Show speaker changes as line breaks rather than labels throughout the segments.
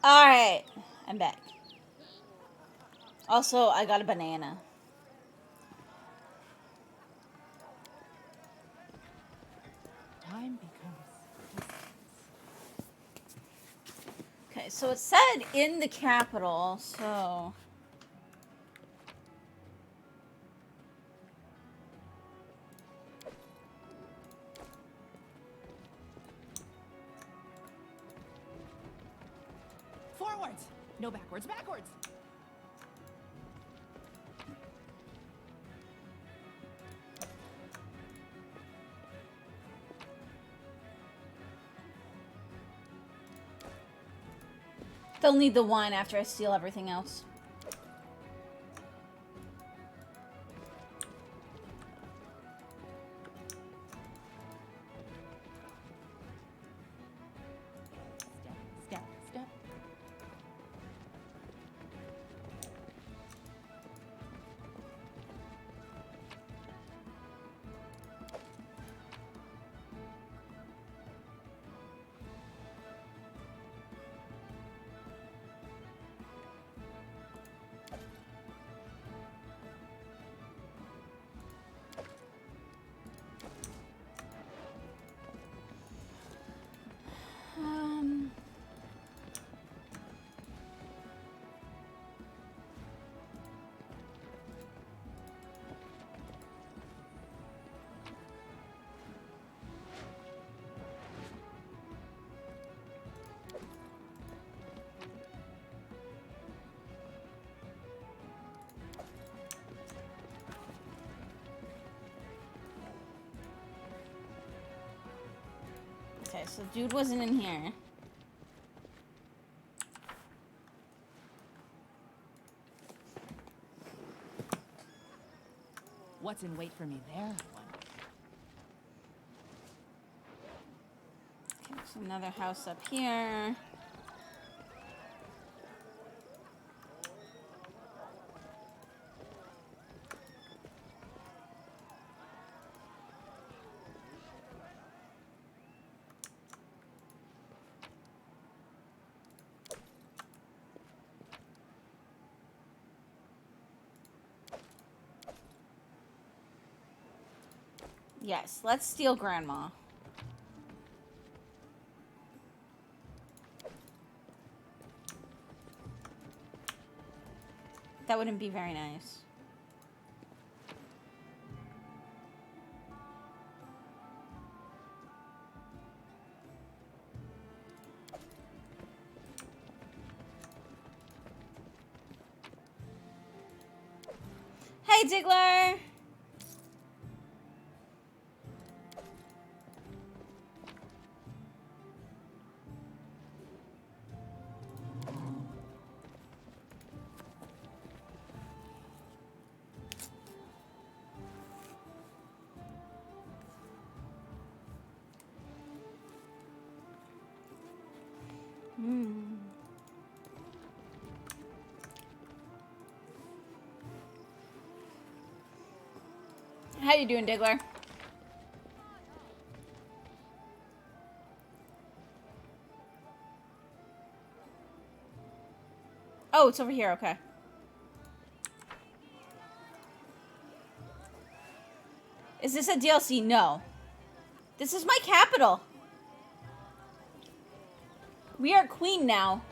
Alright, I'm back. Also, I got a banana.
Time becomes
Okay, so it said in the capital, so...
forwards. No backwards, backwards.
They'll need the wine after I steal everything else.
Step, step.
Okay, so dude wasn't in here.
What's in wait for me there, I wonder?
Okay, there's another house up here. Yes, let's steal Grandma. That wouldn't be very nice. Hey, Diggler! How you doing, Diggler? Oh, it's over here, okay. Is this a DLC? No. This is my capital. We are queen now.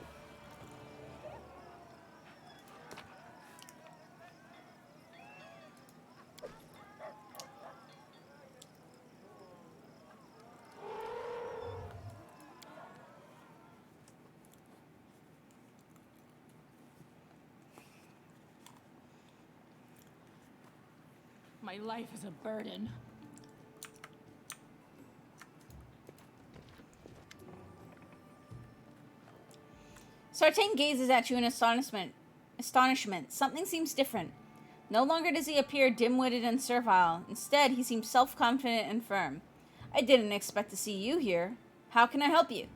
My life is a burden.
Sartain gazes at you in astonishment. Something seems different. No longer does he appear dim-witted and servile. Instead, he seems self-confident and firm. I didn't expect to see you here. How can I help you?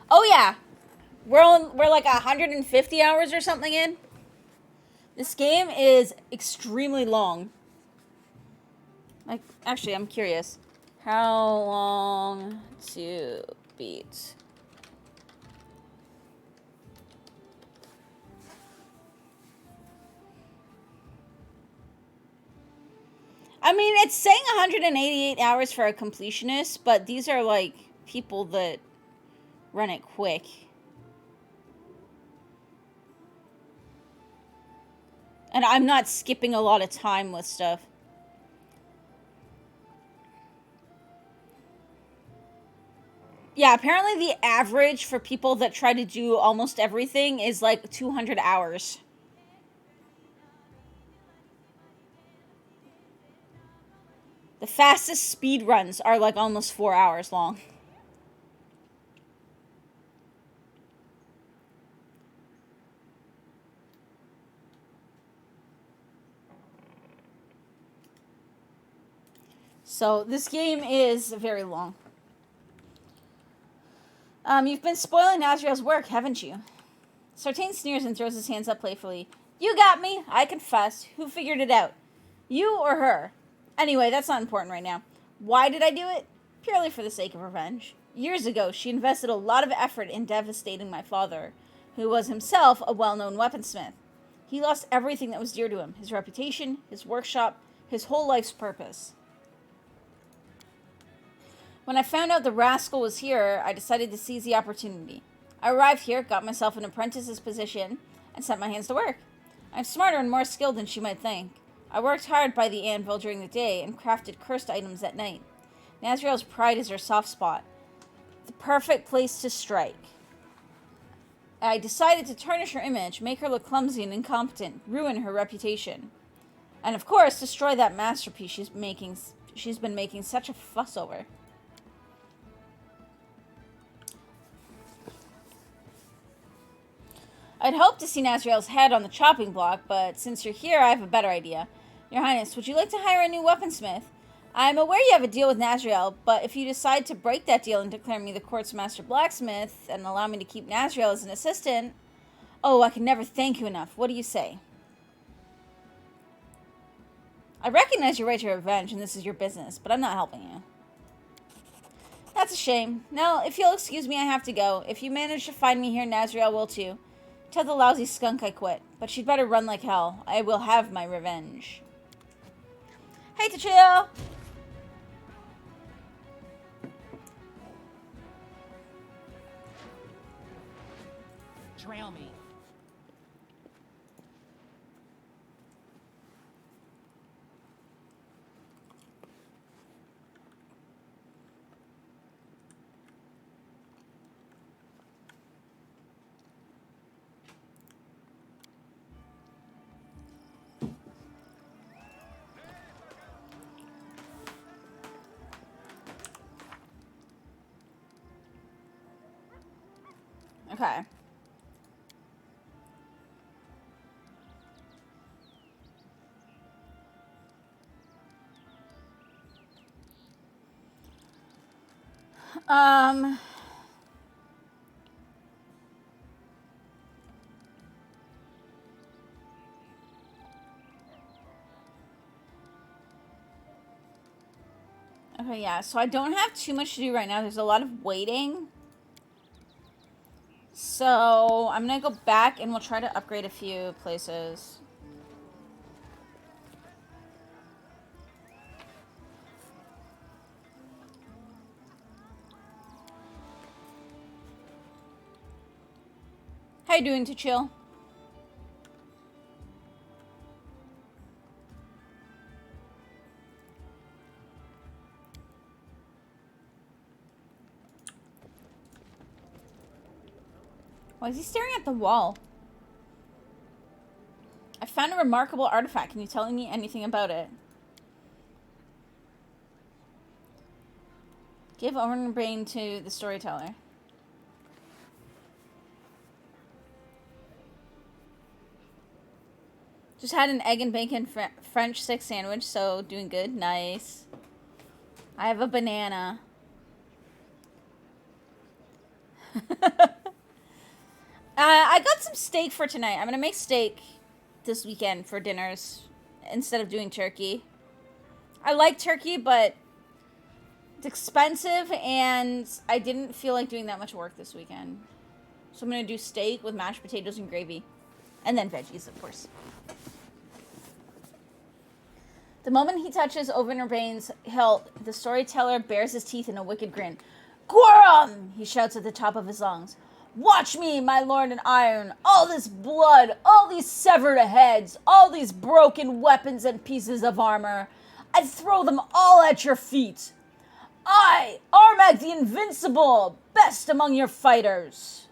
Oh yeah, we're like 150 hours or something in. This game is extremely long. Like, actually, I'm curious. How long to beat I mean, it's saying 188 hours for a completionist, but these are like people that run it quick. And I'm not skipping a lot of time with stuff. Yeah, apparently the average for people that try to do almost everything is like 200 hours. The fastest speed runs are like almost 4 hours long. So this game is very long. You've been spoiling Nazriel's work, haven't you? Sartain sneers and throws his hands up playfully. You got me, I confess. Who figured it out? You or her? Anyway, that's not important right now. Why did I do it? Purely for the sake of revenge. Years ago, she invested a lot of effort in devastating my father, who was himself a well-known weaponsmith. He lost everything that was dear to him, his reputation, his workshop, his whole life's purpose. When I found out the rascal was here, I decided to seize the opportunity. I arrived here, got myself an apprentice's position, and set my hands to work. I'm smarter and more skilled than she might think. I worked hard by the anvil during the day and crafted cursed items at night. Nazriel's pride is her soft spot. The perfect place to strike. I decided to tarnish her image, make her look clumsy and incompetent, ruin her reputation. And of course, destroy that masterpiece she's been making such a fuss over. I'd hoped to see Nazriel's head on the chopping block, but since you're here, I have a better idea. Your Highness, would you like to hire a new weaponsmith? I'm aware you have a deal with Nazriel, but if you decide to break that deal and declare me the court's master blacksmith and allow me to keep Nazriel as an assistant... Oh, I can never thank you enough. What do you say? I recognize your right to revenge, and this is your business, but I'm not helping you. That's a shame. Now, if you'll excuse me, I have to go. If you manage to find me here, Nazriel will too. Tell the lousy skunk I quit, but she'd better run like hell. I will have my revenge. Hey, Tachio!
Trail me.
Okay. Okay, yeah, so I don't have too much to do right now. There's a lot of waiting. So, I'm gonna go back and we'll try to upgrade a few places. How you doing, to chill? Why is he staring at the wall? I found a remarkable artifact. Can you tell me anything about it? Give Owen Brain to the storyteller. Just had an egg and bacon French stick sandwich, so doing good. Nice. I have a banana. I got some steak for tonight. I'm going to make steak this weekend for dinners instead of doing turkey. I like turkey, but it's expensive, and I didn't feel like doing that much work this weekend. So I'm going to do steak with mashed potatoes and gravy. And then veggies, of course. The moment he touches Overnerbane's hilt, the storyteller bares his teeth in a wicked grin. Gorum! He shouts at the top of his lungs. Watch me, my lord in iron. All this blood, all these severed heads, all these broken weapons and pieces of armor. I throw them all at your feet. I, Armag the Invincible, best among your fighters.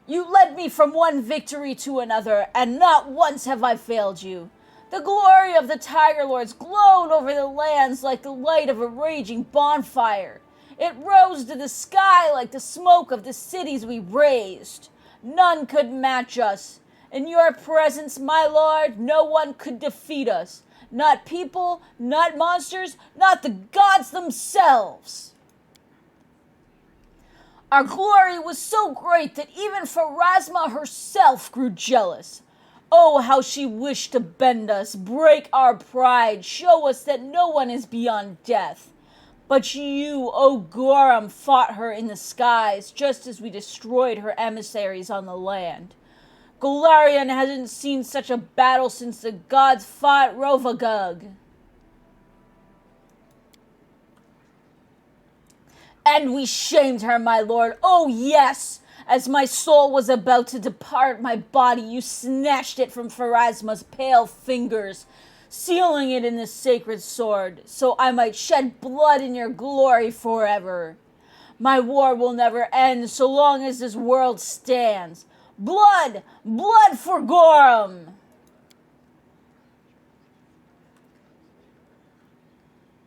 You led me from one victory to another, and not once have I failed you. The glory of the Tiger Lords glowed over the lands like the light of a raging bonfire. It rose to the sky like the smoke of the cities we razed. None could match us. In your presence, my lord, no one could defeat us. Not people, not monsters, not the gods themselves. Our glory was so great that even Pharasma herself grew jealous. Oh, how she wished to bend us, break our pride, show us that no one is beyond death. But you, O Gorum, fought her in the skies, just as we destroyed her emissaries on the land. Golarion hasn't seen such a battle since the gods fought Rovagug. And we shamed her, my lord. Oh, yes! As my soul was about to depart my body, you snatched it from Pharasma's pale fingers, sealing it in the sacred sword, so I might shed blood in your glory forever. My war will never end so long as this world stands. Blood! Blood for Gorum!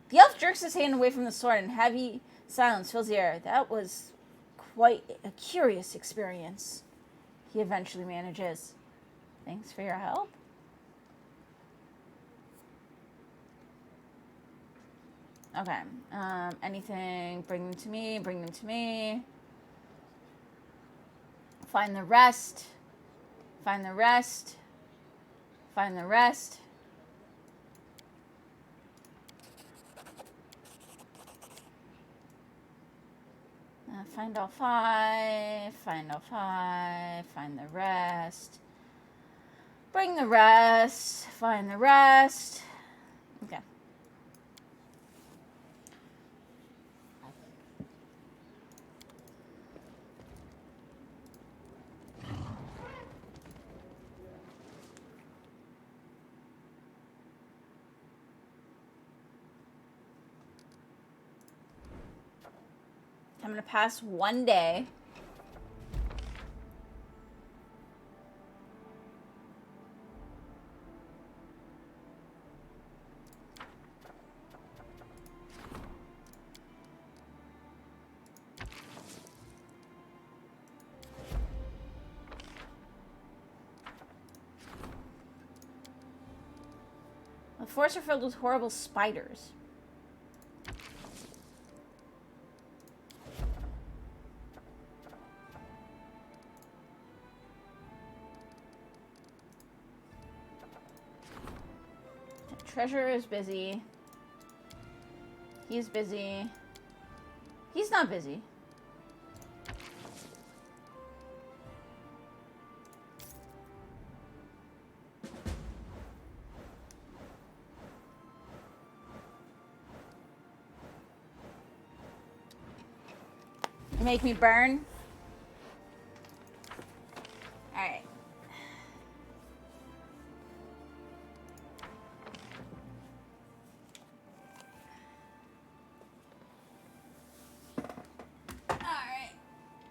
The elf jerks his hand away from the sword, and heavy silence fills the air. That was quite a curious experience. He eventually manages. Thanks for your help. Okay. Anything? Bring them to me. Bring them to me. Find the rest. Find the rest. Find the rest. Find all five. Find all five. Find the rest. Bring the rest. Find the rest. Okay. I'm going to pass one day. The forests are filled with horrible spiders. Treasurer is busy. He's busy. He's not busy. You make me burn? Alright.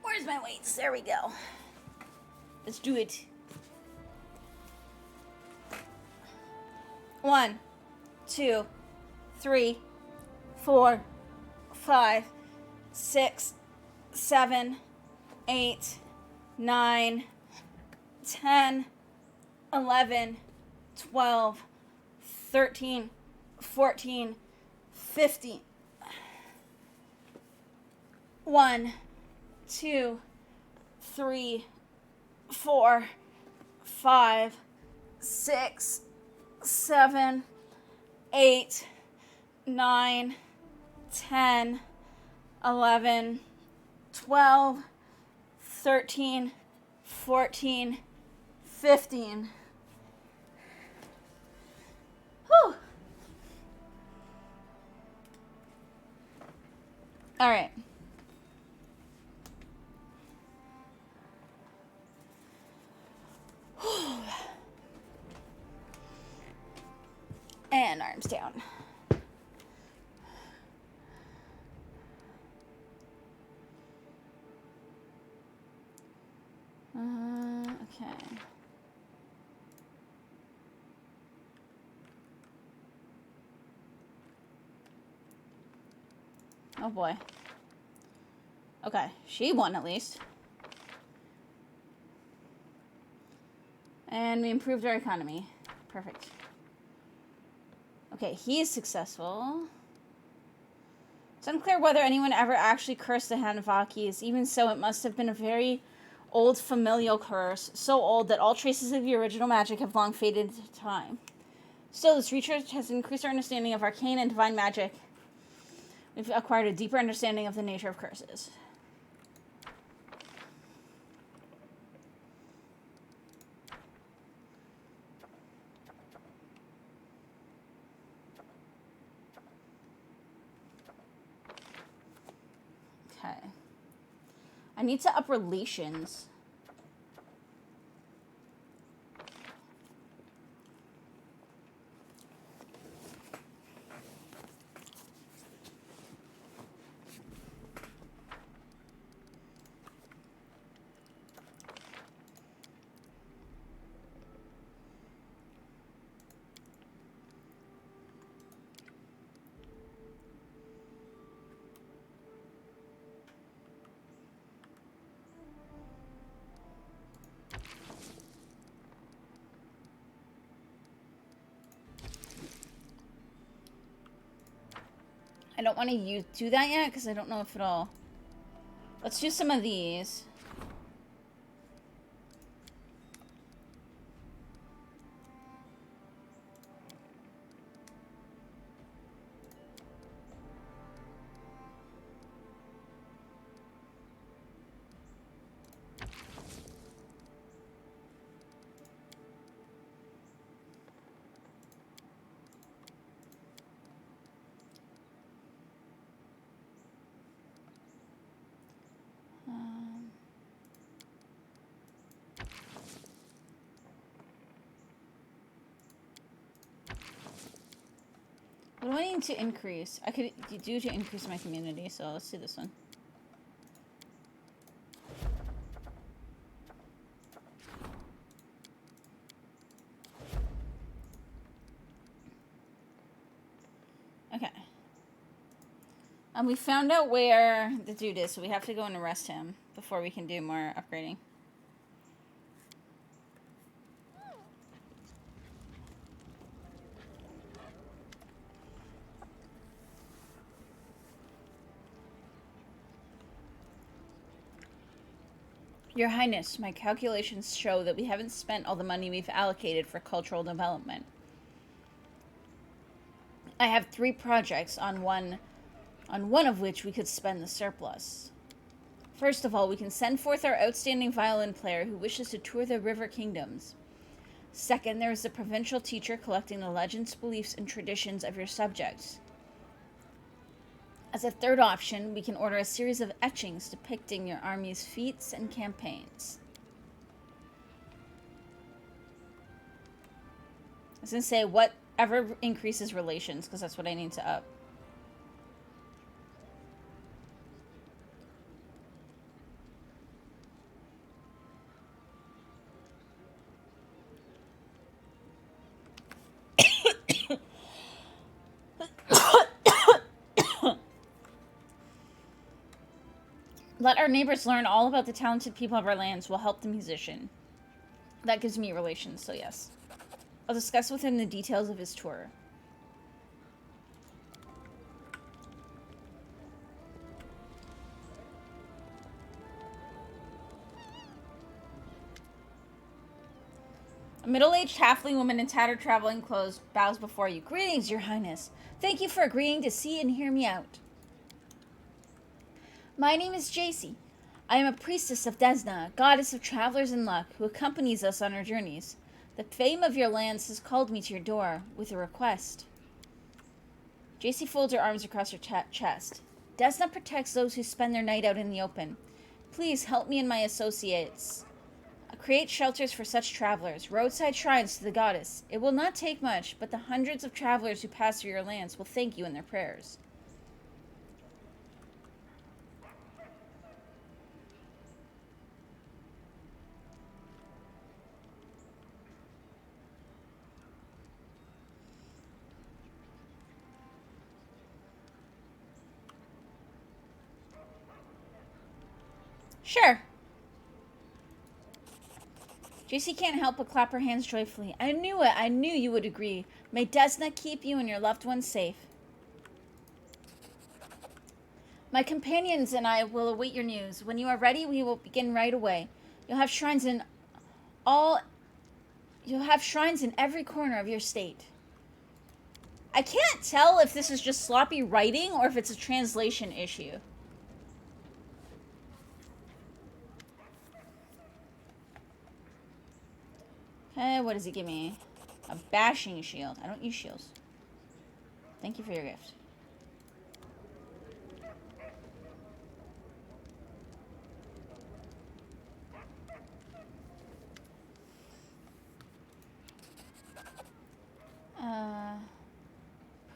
Where's my weights? There we go. Let's do it. 1, 2, 3, 4, 5, 6, 7, 8, 9, 10, 11, 12, 13, 14, 15. 1, 2, 3, 4, 5, 6, 7, 8, 9, 10, 11, 12, 13, 14, 15. Alright. And arms down. Okay. Oh boy. Okay, she won at least. And we improved our economy. Perfect. Okay, he is successful. It's unclear whether anyone ever actually cursed the Hanavakis. Even so, it must have been a very old familial curse. So old that all traces of the original magic have long faded into time. Still, this research has increased our understanding of arcane and divine magic. We've acquired a deeper understanding of the nature of curses. Okay. I need to up relations. I don't want to do that yet because I don't know if it'll... Let's do some of these. What do I need to increase? I could do to increase my community, so let's do this one. Okay. We found out where the dude is, so we have to go and arrest him before we can do more upgrading. Your Highness, my calculations show that we haven't spent all the money we've allocated for cultural development. I have 3 projects on one of which we could spend the surplus. First of all, we can send forth our outstanding violin player who wishes to tour the River Kingdoms. Second, there is the provincial teacher collecting the legends, beliefs, and traditions of your subjects. As a third option, we can order a series of etchings depicting your army's feats and campaigns. I was going to say, whatever increases relations, because that's what I need to up. Let our neighbors learn all about the talented people of our lands will help the musician. That gives me relations, so yes. I'll discuss with him the details of his tour. A middle-aged halfling woman in tattered traveling clothes bows before you. Greetings, Your Highness. Thank you for agreeing to see and hear me out. My name is Jacy. I am a priestess of Desna, goddess of travelers and luck, who accompanies us on our journeys. The fame of your lands has called me to your door with a request. Jacy folds her arms across her chest. Desna protects those who spend their night out in the open. Please help me and my associates. Create shelters for such travelers, roadside shrines to the goddess. It will not take much, but the hundreds of travelers who pass through your lands will thank you in their prayers. Sure. JC can't help but clap her hands joyfully. I knew it. I knew you would agree. May Desna keep you and your loved ones safe. My companions and I will await your news. When you are ready, we will begin right away. You'll have shrines in every corner of your state. I can't tell if this is just sloppy writing or if it's a translation issue. Okay, what does he give me? A bashing shield. I don't use shields. Thank you for your gift.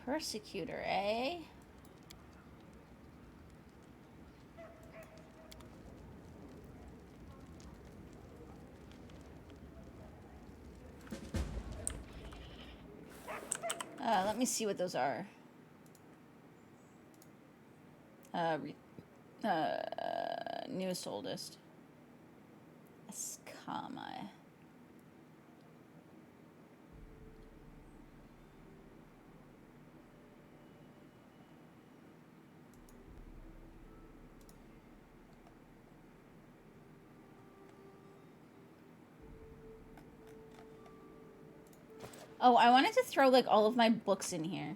Persecutor, eh? Let me see what those are. Newest, oldest. Escama. Oh, I wanted to throw, like, all of my books in here.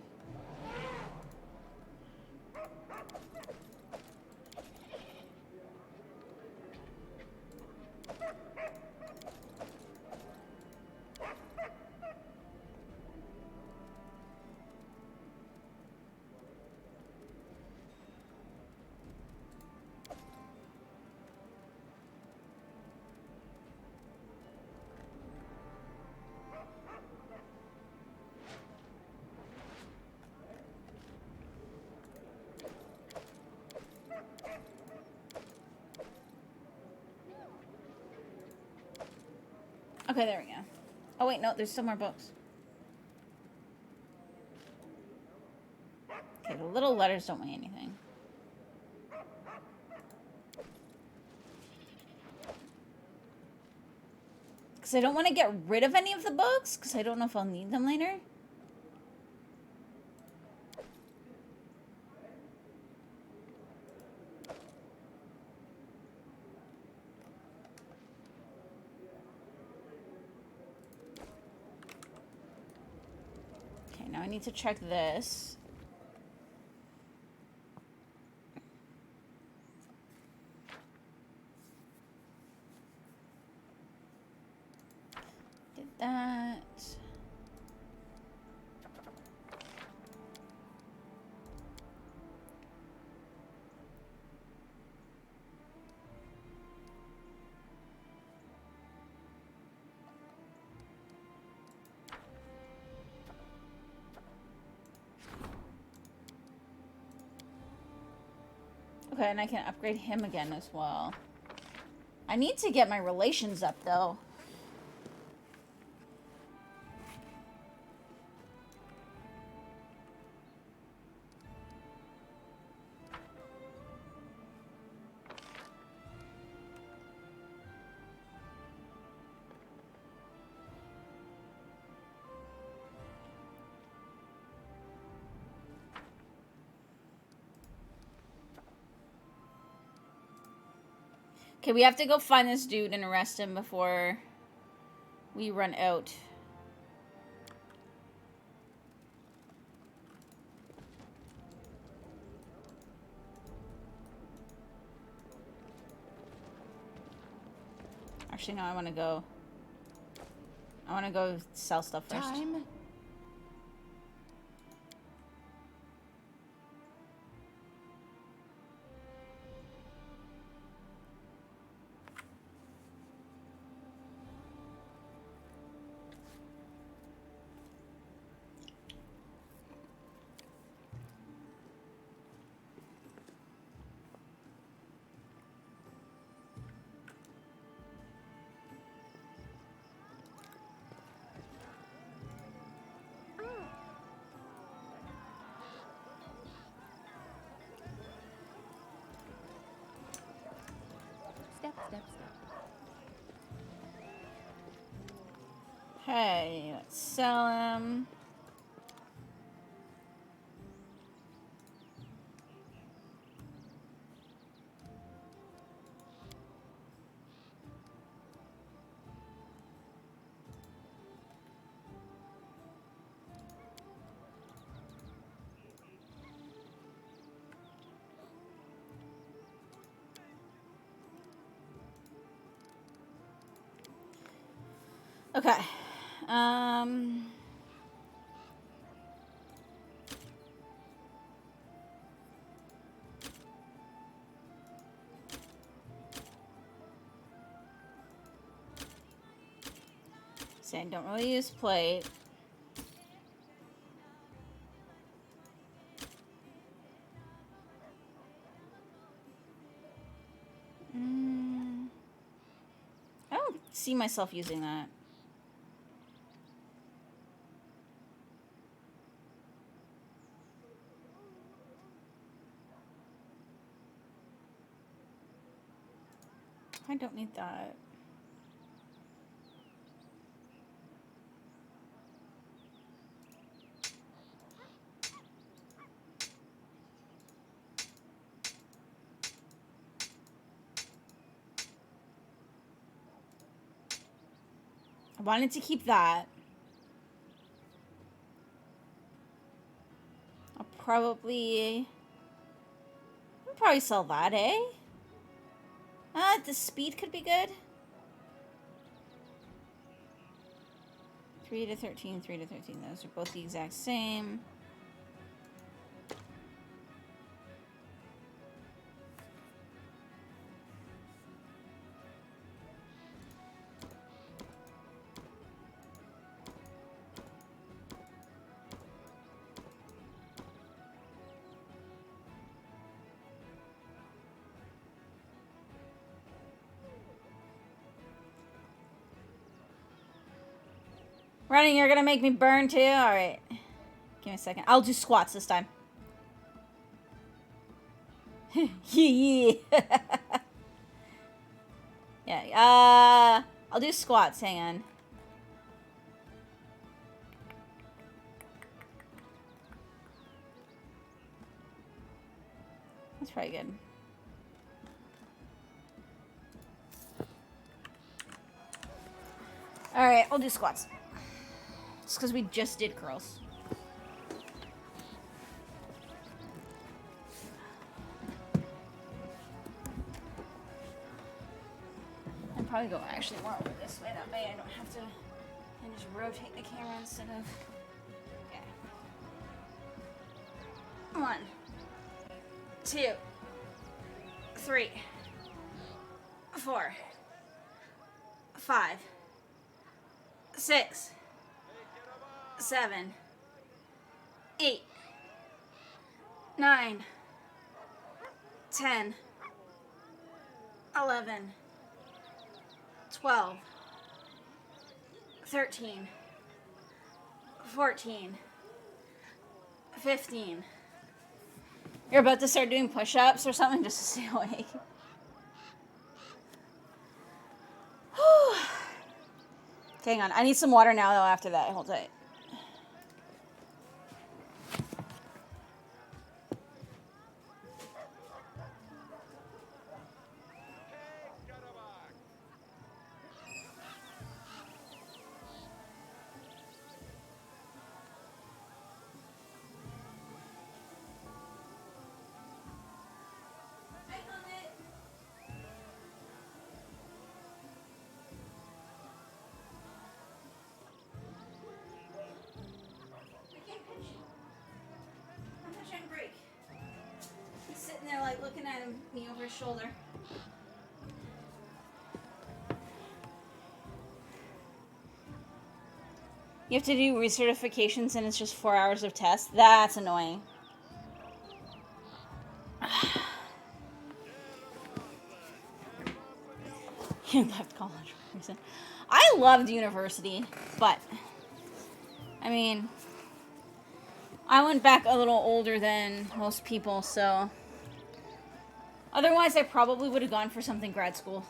Okay, there we go. Oh, wait, no, there's still more books. Okay, the little letters don't weigh anything. Because I don't want to get rid of any of the books, because I don't know if I'll need them later. Now I need to check this. Did that. Okay, and I can upgrade him again as well. I need to get my relations up, though. Okay, we have to go find this dude and arrest him before we run out. Actually, no, I want to go sell stuff first.
Time.
Okay, let's sell him. Okay. Saying don't really use plate. I don't see myself using that. I don't need that. I wanted to keep that. I'll probably sell that, eh? The speed could be good. 3 to 13, 3 to 13. Those are both the exact same. Running, you're gonna make me burn too? Alright. Give me a second. I'll do squats this time. Yeah. Yeah, I'll do squats. Hang on. That's probably good. Alright, I'll do squats. It's because we just did curls. I'd probably go actually more over this way. That way I don't have to and just rotate the camera instead of... Okay. 1, 2, 3, 4, 5, 6, 7, 8, 9, 10, 11, 12, 13, 14, 15. You're about to start doing push-ups or something just to stay awake. Hang on, I need some water now though after that. Hold tight. Looking at me over his shoulder. You have to do recertifications and it's just 4 hours of tests? That's annoying. You left college for a reason. I loved university, but I mean, I went back a little older than most people, so otherwise I probably would have gone for something grad school.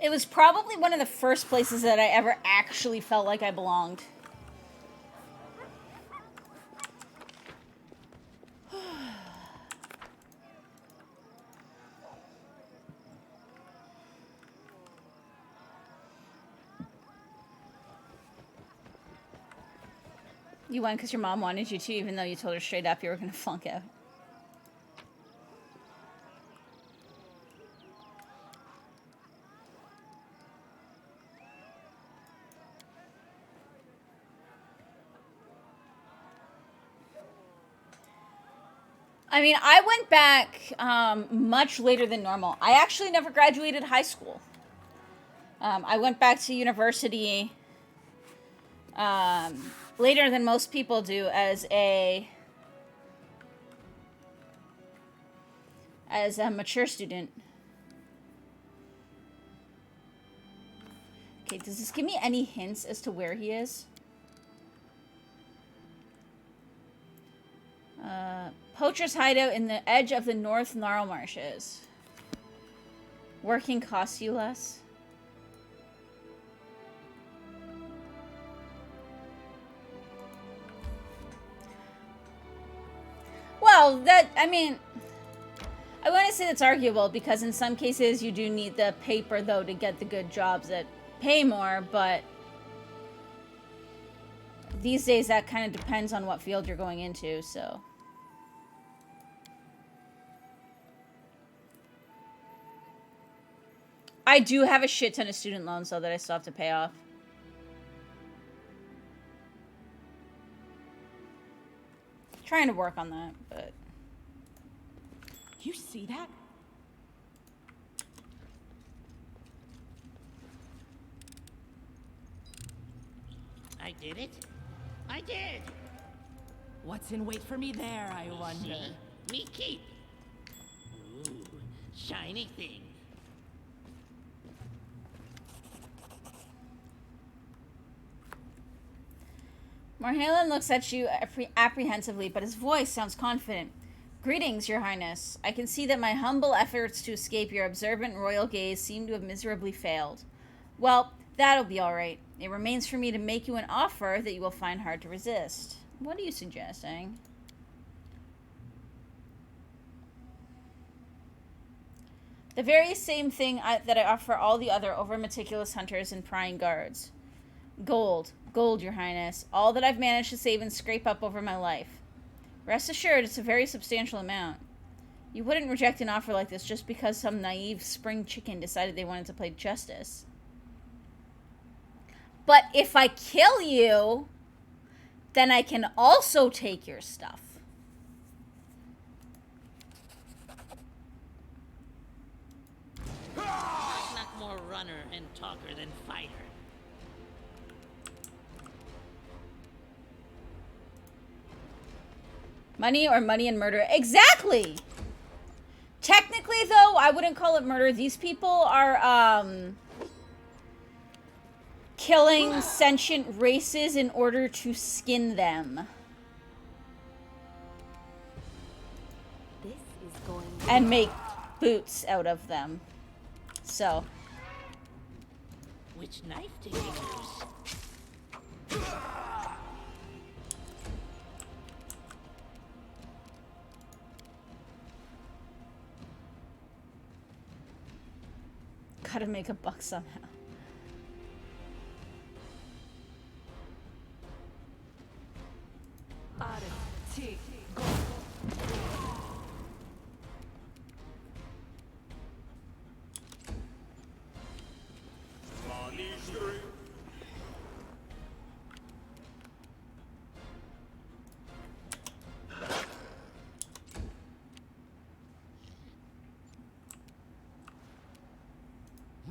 It was probably one of the first places that I ever actually felt like I belonged. You went because your mom wanted you to, even though you told her straight up you were going to flunk out. I mean, I went back much later than normal. I actually never graduated high school. I went back to university later than most people do as a mature student. Okay, does this give me any hints as to where he is? Poacher's hideout in the edge of the North Gnarl Marshes. Working costs you less. Well, I mean, I want to say that's arguable because in some cases you do need the paper, though, to get the good jobs that pay more, but these days that kind of depends on what field you're going into, so. I do have a shit ton of student loans, though, that I still have to pay off. Trying to work on that, but...
You see that?
I did it. I did.
What's in wait for me there, I wonder?
See? We keep. Ooh, shiny thing.
Morhalan looks at you apprehensively, but his voice sounds confident. Greetings, your highness. I can see that my humble efforts to escape your observant royal gaze seem to have miserably failed. Well, that'll be all right. It remains for me to make you an offer that you will find hard to resist. What are you suggesting? The very same thing that I offer all the other over-meticulous hunters and prying guards. Gold. Gold, your highness. All that I've managed to save and scrape up over my life. Rest assured, it's a very substantial amount. You wouldn't reject an offer like this just because some naive spring chicken decided they wanted to play justice. But if I kill you, then I can also take your stuff.
Not more runner and talker than fighter.
Money or money and murder. Exactly! Technically, though, I wouldn't call it murder. These people are, killing sentient races in order to skin them.
This is going
And make boots out of them. So.
Which knife do you use?
Gotta make a buck somehow.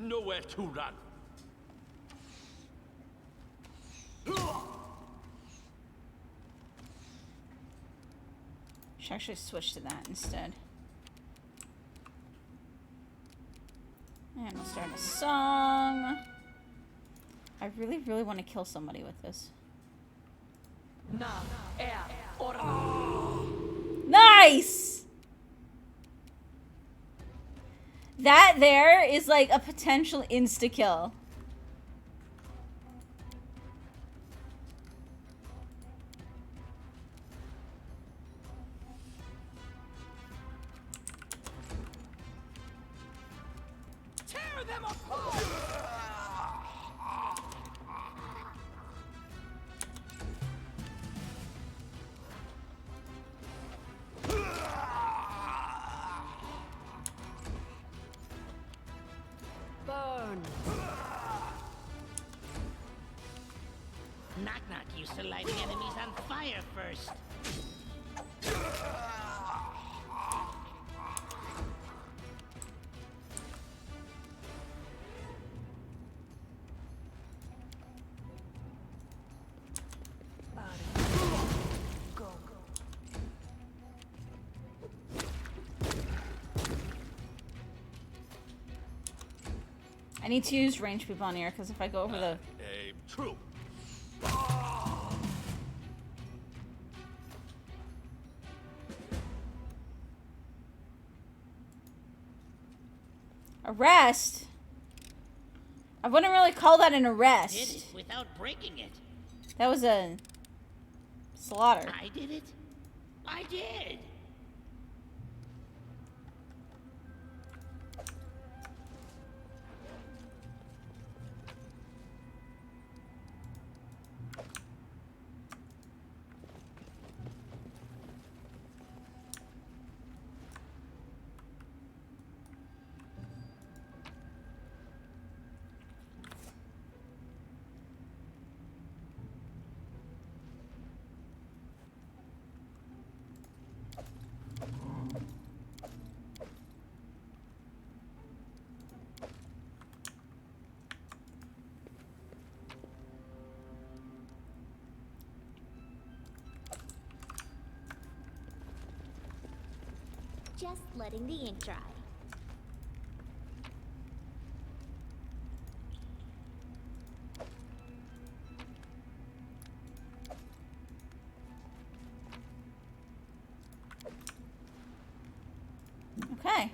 Nowhere to run.
Should actually switch to that instead. And we'll start a song. I really, really want to kill somebody with this. Nice! That there is like a potential insta-kill.
Tear them apart!
Burn.
Knock Knock used to lighting enemies on fire first.
I need to use range people on here because if I go over the...
Aim true.
Arrest? I wouldn't really call that an
Did
arrest.
it without breaking it.
That was a slaughter.
I did it. I did.
Just letting the ink dry.
Okay.
I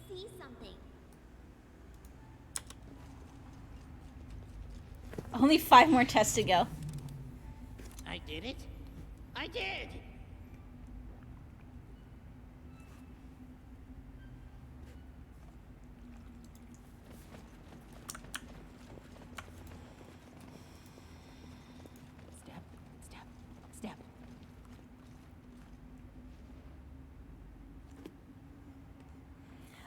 see something.
Only 5 more tests to go.
I did it. I did.
Step, step, step.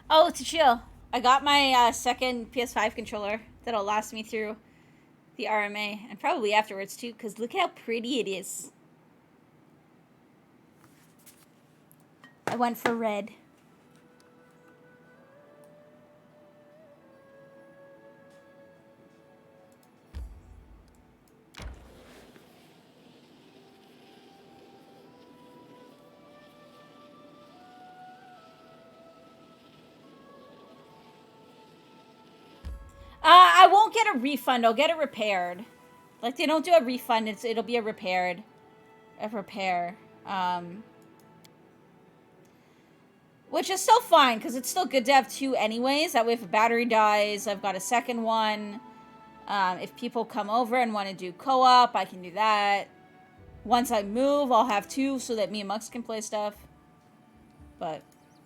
Oh, to chill. I got my second PS5 controller that'll last me through the RMA and probably afterwards too, because look how pretty it is. I went for red. I won't get a refund. I'll get it repaired. Like, they don't do a refund. It'll be a repair. Which is still fine, because it's still good to have 2 anyways. That way if a battery dies, I've got a second one. If people come over and want to do co-op, I can do that. Once I move, I'll have 2 so that me and Mux can play stuff. But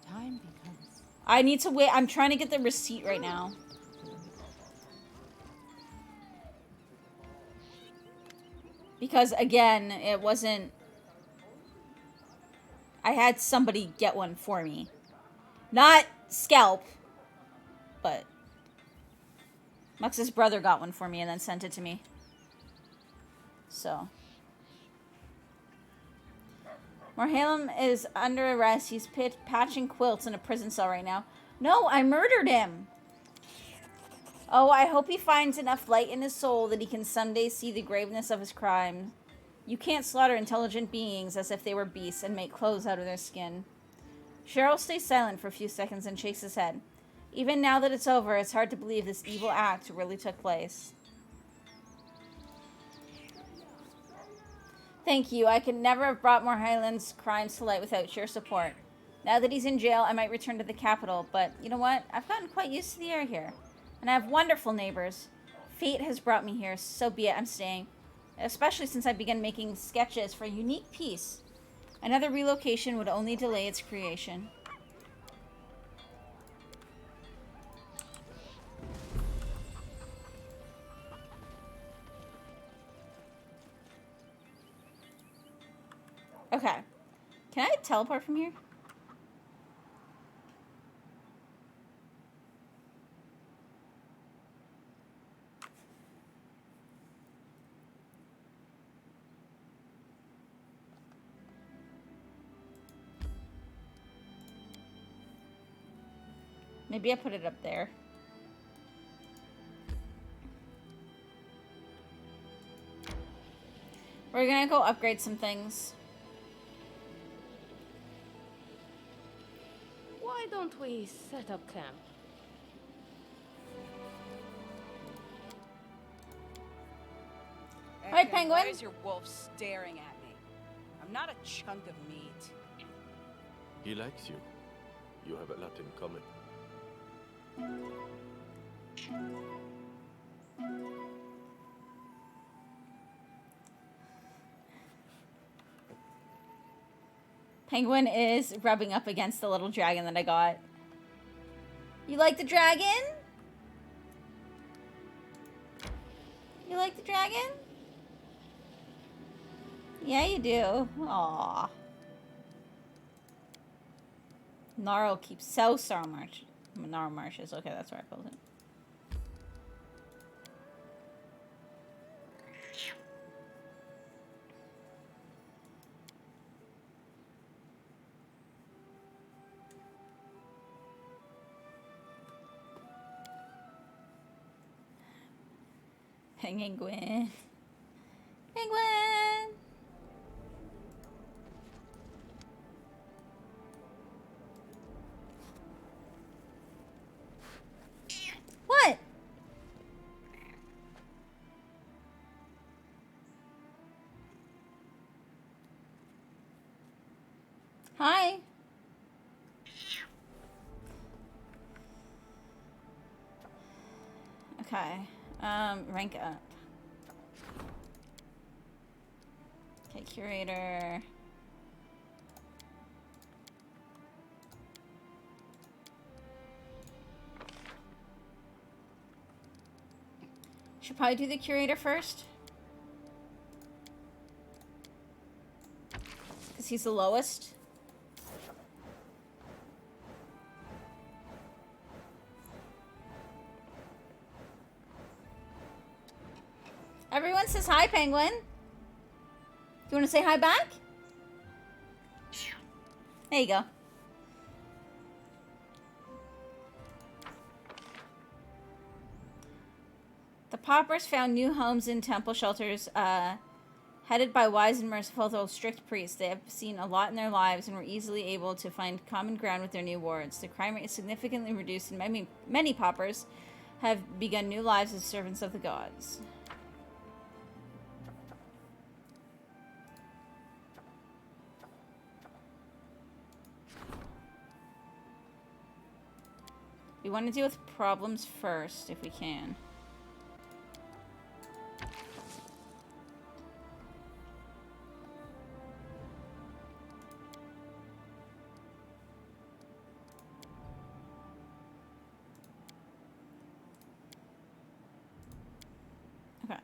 Time becomes.
I need to wait. I'm trying to get the receipt right now. Because, again, it wasn't... I had somebody get one for me. Not Scalp, but... Mux's brother got one for me and then sent it to me. So... Morhalem is under arrest. He's patching quilts in a prison cell right now. No, I murdered him! Oh, I hope he finds enough light in his soul that he can someday see the graveness of his crime. You can't slaughter intelligent beings as if they were beasts and make clothes out of their skin. Cheryl stays silent for a few seconds and shakes his head. Even now that it's over, it's hard to believe this evil act really took place. Thank you. I could never have brought more Highlands crimes to light without your support. Now that he's in jail, I might return to the capital, but you know what? I've gotten quite used to the air here. And I have wonderful neighbors. Fate has brought me here, so be it, I'm staying. Especially since I began making sketches for a unique piece. Another relocation would only delay its creation. Okay. Can I teleport from here? Maybe I put it up there. We're gonna go upgrade some things.
Why don't we set up camp?
Hi, Penguin.
Why is your wolf staring at me? I'm not a chunk of meat.
He likes you. You have a lot in common.
Penguin is rubbing up against the little dragon that I got. You like the dragon? You like the dragon? Yeah, you do. Aww. Gnarl keeps Gnarl Marshes. Okay, that's where I pulled it. Penguin. Penguin! What? Hi. Okay. Rank up. Okay, curator. Should probably do the curator first. Because he's the lowest. Everyone says hi, Penguin. Do you want to say hi back? There you go. The paupers found new homes in temple shelters, headed by wise and merciful though strict priests. They have seen a lot in their lives and were easily able to find common ground with their new wards. The crime rate is significantly reduced, and many paupers have begun new lives as servants of the gods. We want to deal with problems first, if we can. Okay.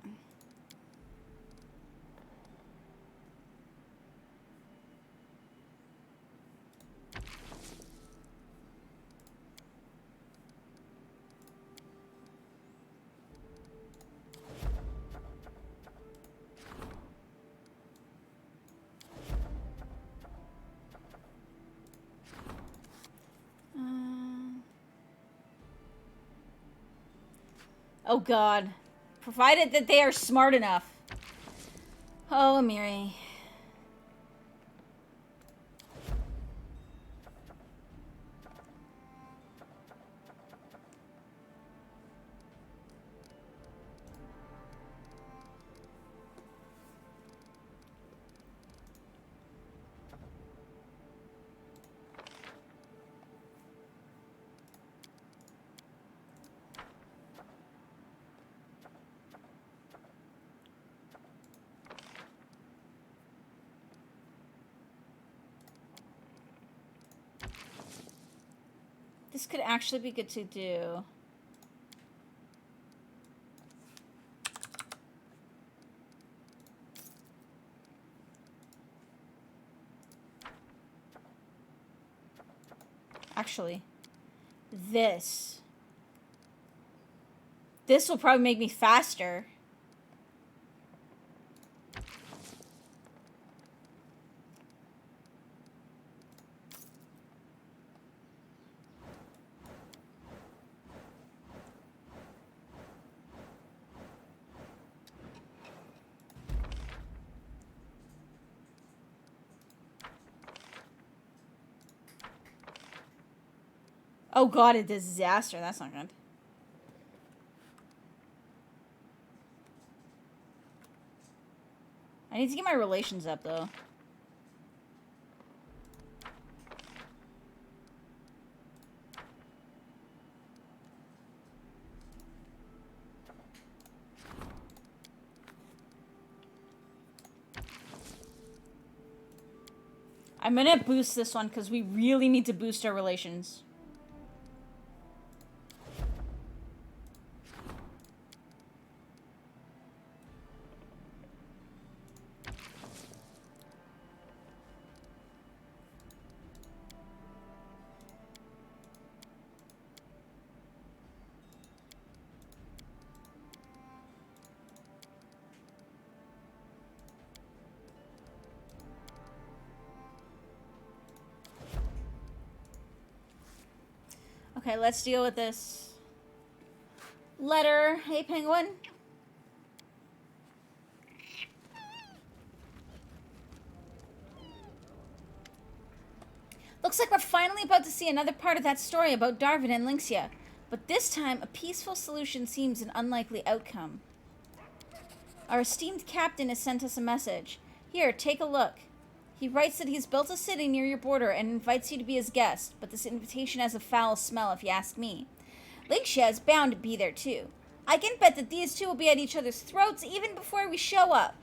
Oh God. Provided that they are smart enough. Oh, Amiri. This could actually be good to do. Actually, this will probably make me faster. Oh god, a disaster. That's not good. I need to get my relations up, though. I'm gonna boost this one because we really need to boost our relations. Okay, let's deal with this letter. Hey, penguin. Looks like we're finally about to see another part of that story about Darvin and Lynxia. But this time, a peaceful solution seems an unlikely outcome. Our esteemed captain has sent us a message. Here, take a look. He writes that he's built a city near your border and invites you to be his guest, but this invitation has a foul smell if you ask me. Lynxia is bound to be there too. I can bet that these two will be at each other's throats even before we show up.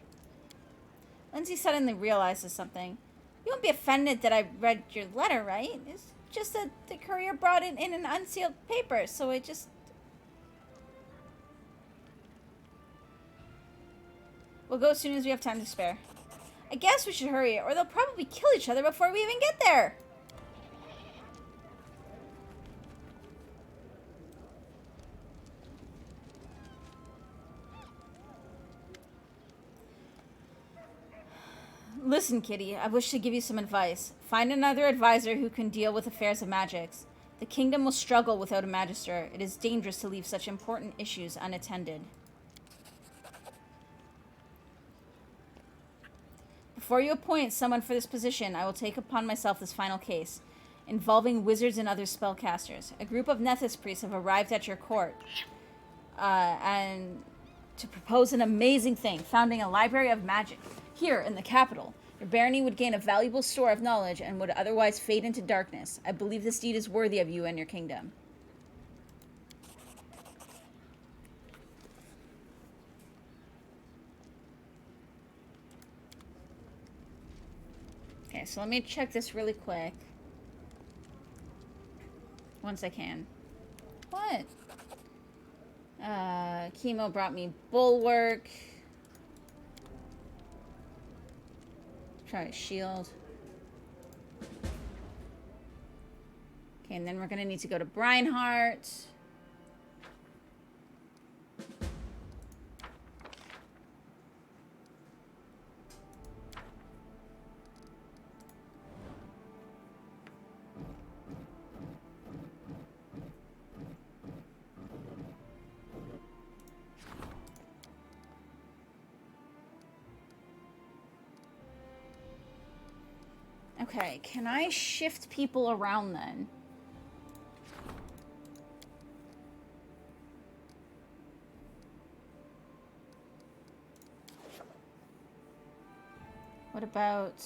Lindsay suddenly realizes something. You won't be offended that I read your letter, right? It's just that the courier brought it in an unsealed paper, so I just... We'll go as soon as we have time to spare. I guess we should hurry, or they'll probably kill each other before we even get there. Listen, Kitty, I wish to give you some advice. Find another advisor who can deal with affairs of magics. The kingdom will struggle without a magister. It is dangerous to leave such important issues unattended. Before you appoint someone for this position, I will take upon myself this final case, involving wizards and other spellcasters. A group of Nethys priests have arrived at your court, and to propose an amazing thing, founding a library of magic here in the capital. Your barony would gain a valuable store of knowledge and would otherwise fade into darkness. I believe this deed is worthy of you and your kingdom. Okay, so let me check this really quick. Once I can. What? Chemo brought me Bulwark. Try a shield. Okay, and then we're gonna need to go to Breinhardt. Okay, can I shift people around then? What about...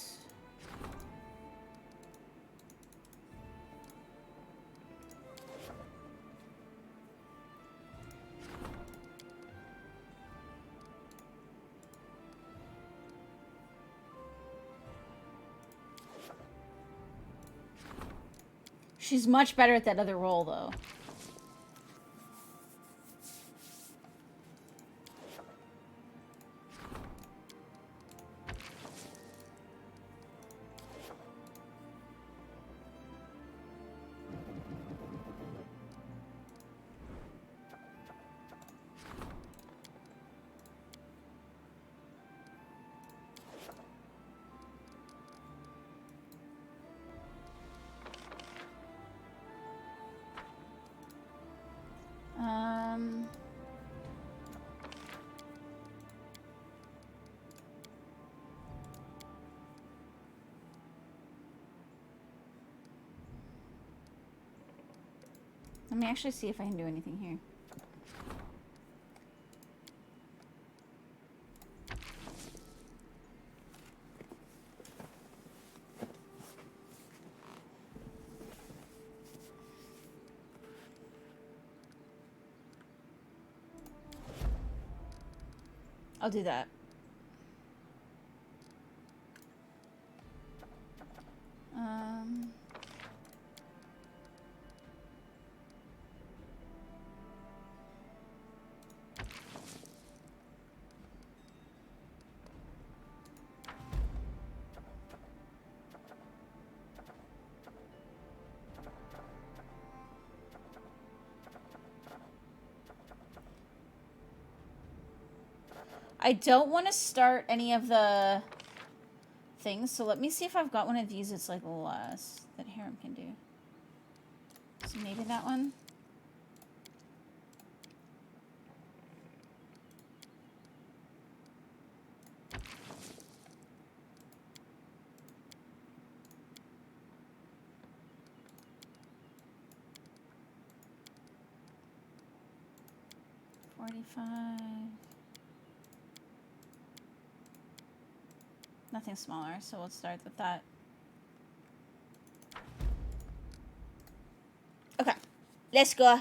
She's much better at that other role, though. Let me actually see if I can do anything here. I'll do that. I don't want to start any of the things, so let me see if I've got one of these that's like less that Harem can do. So maybe that one. Nothing smaller, so we'll start with that. Okay, let's go.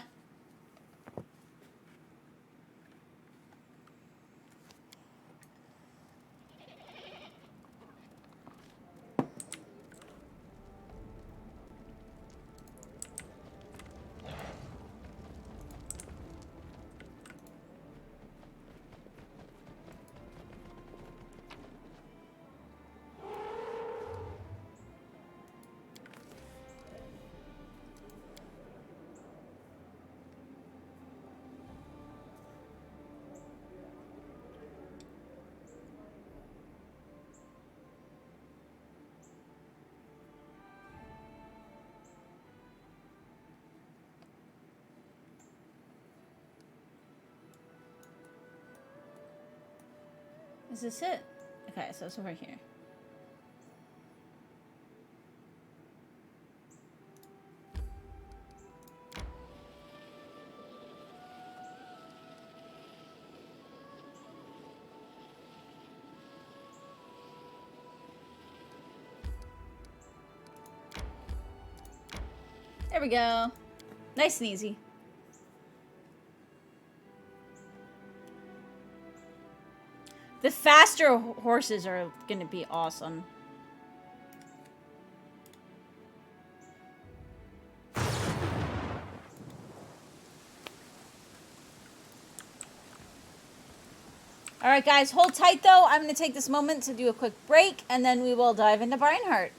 Is this it? Okay, so it's over here. There we go. Nice and easy. The faster horses are going to be awesome. All right, guys, hold tight, though. I'm going to take this moment to do a quick break, and then we will dive into Reinhardt.